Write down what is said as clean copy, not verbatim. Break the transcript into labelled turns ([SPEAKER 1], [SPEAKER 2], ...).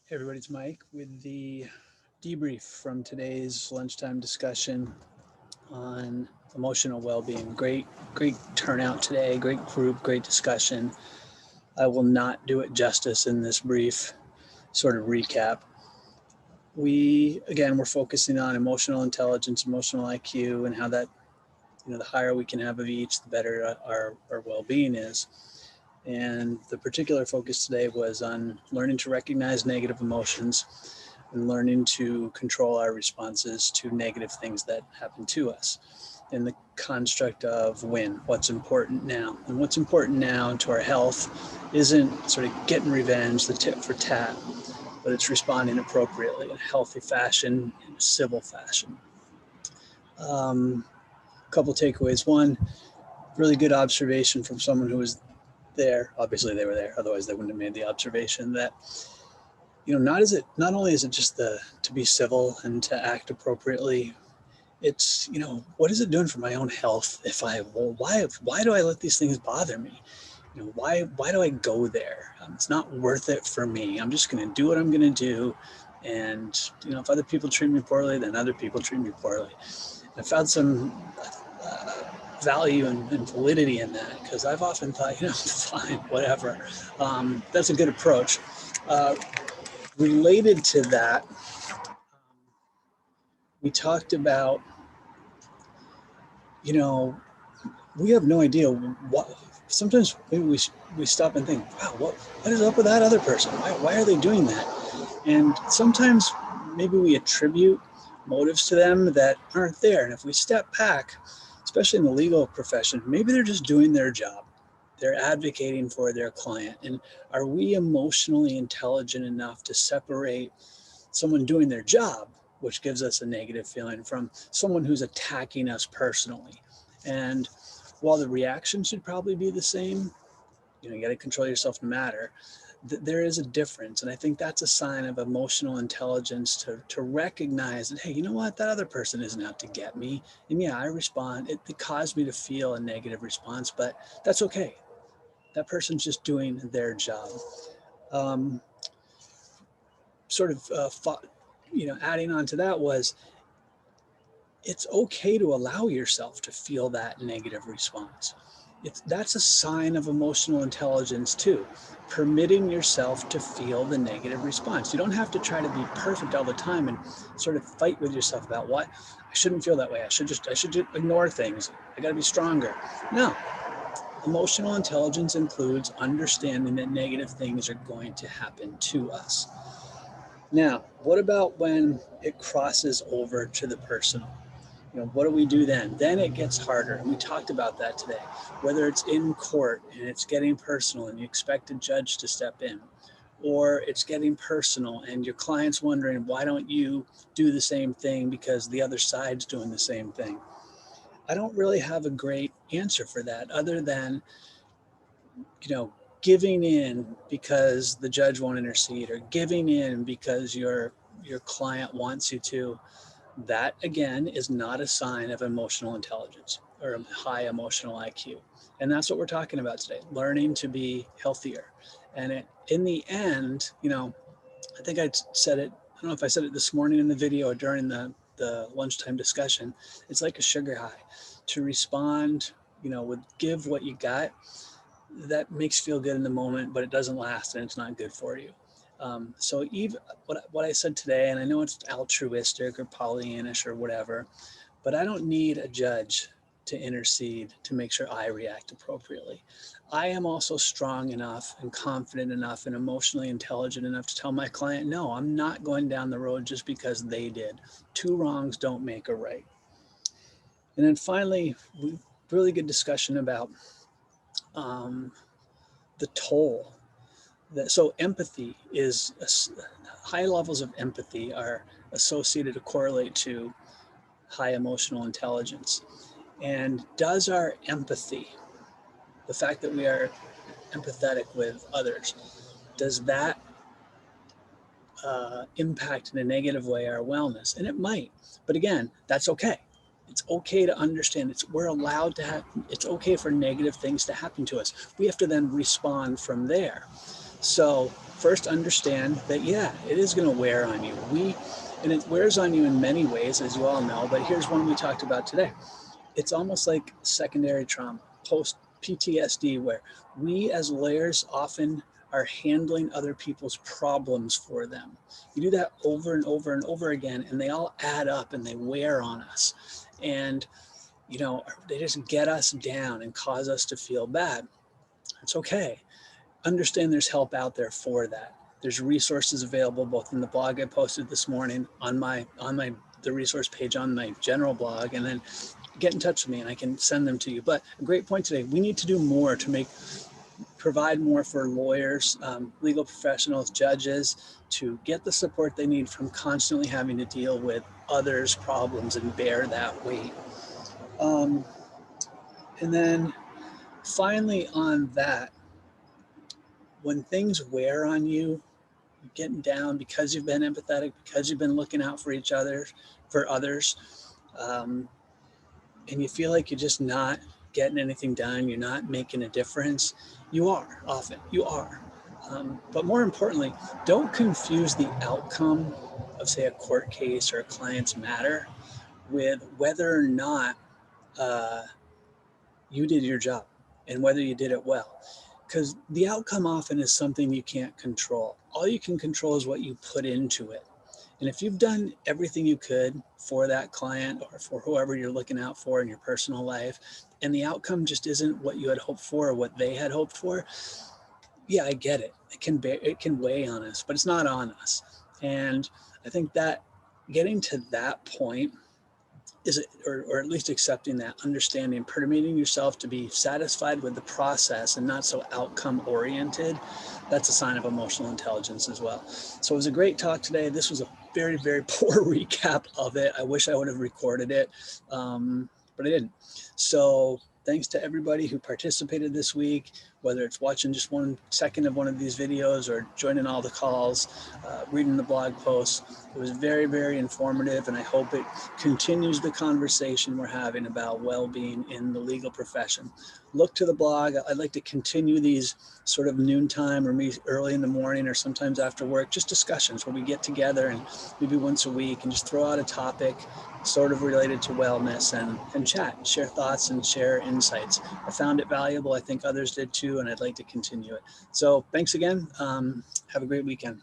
[SPEAKER 1] Hey everybody, it's Mike with the debrief from today's lunchtime discussion on emotional well-being. Great turnout today, great group, great discussion. I will not do it justice in this brief sort of recap. We're focusing on emotional intelligence, emotional IQ, and how that, the higher we can have of each, the better our well-being is. And the particular focus today was on learning to recognize negative emotions and learning to control our responses to negative things that happen to us in the construct of what's important now. And what's important now to our health isn't sort of getting revenge, the tit for tat, but it's responding appropriately in a healthy fashion, in a civil fashion. A couple takeaways. One, really good observation from someone who was there. Obviously, they were there; otherwise, they wouldn't have made the observation that not only is it just to be civil and to act appropriately. It's what is it doing for my own health if why do I let these things bother me? Why do I go there? It's not worth it for me. I'm just going to do what I'm going to do, and if other people treat me poorly, then other people treat me poorly. I found some value and validity in that, because I've often thought, fine, whatever. That's a good approach. Related to that, we talked about, we have no idea what. Sometimes maybe we stop and think, wow, what is up with that other person? Why are they doing that? And sometimes maybe we attribute motives to them that aren't there. And if we step back, especially in the legal profession, maybe they're just doing their job. They're advocating for their client. And are we emotionally intelligent enough to separate someone doing their job, which gives us a negative feeling, from someone who's attacking us personally? And while the reaction should probably be the same, you got to control yourself no matter, there is a difference. And I think that's a sign of emotional intelligence to recognize that, hey, you know what, that other person isn't out to get me. And yeah, I respond. It caused me to feel a negative response, but that's okay. That person's just doing their job. Um, sort of, adding on to that was, it's okay to allow yourself to feel that negative response. That's a sign of emotional intelligence too, permitting yourself to feel the negative response. You don't have to try to be perfect all the time and sort of fight with yourself about what I shouldn't feel that way. I should just ignore things. I got to be stronger. No, emotional intelligence includes understanding that negative things are going to happen to us. Now, what about when it crosses over to the personal? What do we do then? Then it gets harder. And we talked about that today. Whether it's in court and it's getting personal and you expect a judge to step in, or it's getting personal and your client's wondering, why don't you do the same thing because the other side's doing the same thing? I don't really have a great answer for that, other than, you know, giving in because the judge won't intercede, or giving in because your client wants you to. That again is not a sign of emotional intelligence or a high emotional IQ. And that's what we're talking about today, learning to be healthier. And in the end, I think I said it, I don't know if I said it this morning in the video or during the lunchtime discussion. It's like a sugar high. To respond, with give what you got, that makes you feel good in the moment, but it doesn't last and it's not good for you. So even what I said today, and I know it's altruistic or Pollyannish or whatever, but I don't need a judge to intercede to make sure I react appropriately. I am also strong enough and confident enough and emotionally intelligent enough to tell my client, no, I'm not going down the road just because they did. Two wrongs don't make a right. And then finally, really good discussion about um, the toll. So empathy is, high levels of empathy are associated to correlate to high emotional intelligence. And does our empathy, the fact that we are empathetic with others, does that impact in a negative way our wellness? And it might, but again, that's okay. It's okay to understand. We're allowed to have. It's okay for negative things to happen to us. We have to then respond from there. So first understand that, yeah, it is going to wear on you. And it wears on you in many ways, as you all know, but here's one we talked about today. It's almost like secondary trauma, post PTSD, where we as lawyers often are handling other people's problems for them. You do that over and over and over again, and they all add up and they wear on us. And, they just get us down and cause us to feel bad. It's okay. Understand there's help out there for that. There's resources available both in the blog I posted this morning on the resource page on my general blog, and then get in touch with me and I can send them to you. But a great point today. We need to do more to provide more for lawyers, legal professionals, judges, to get the support they need from constantly having to deal with others' problems and bear that weight. And then finally on that, when things wear on you, you're getting down because you've been empathetic, because you've been looking out for others, and you feel like you're just not getting anything done, you're not making a difference, you are often, you are. But more importantly, don't confuse the outcome of, say, a court case or a client's matter with whether or not you did your job and whether you did it well. Because the outcome often is something you can't control. All you can control is what you put into it. And if you've done everything you could for that client or for whoever you're looking out for in your personal life, and the outcome just isn't what you had hoped for or what they had hoped for, yeah, I get it. It can weigh on us, but it's not on us. And I think that getting to that point or at least accepting that, understanding, permitting yourself to be satisfied with the process and not so outcome oriented, that's a sign of emotional intelligence as well. So it was a great talk today. This was a very, very poor recap of it. I wish I would have recorded it, but I didn't. So thanks to everybody who participated this week, whether it's watching just 1 second of one of these videos or joining all the calls, reading the blog posts. It was very, very informative, and I hope it continues the conversation we're having about well-being in the legal profession. Look to the blog. I'd like to continue these sort of noontime or early in the morning or sometimes after work, just discussions where we get together and maybe once a week and just throw out a topic sort of related to wellness and chat, share thoughts and share insights. I found it valuable. I think others did too, and I'd like to continue it. So thanks again. Have a great weekend.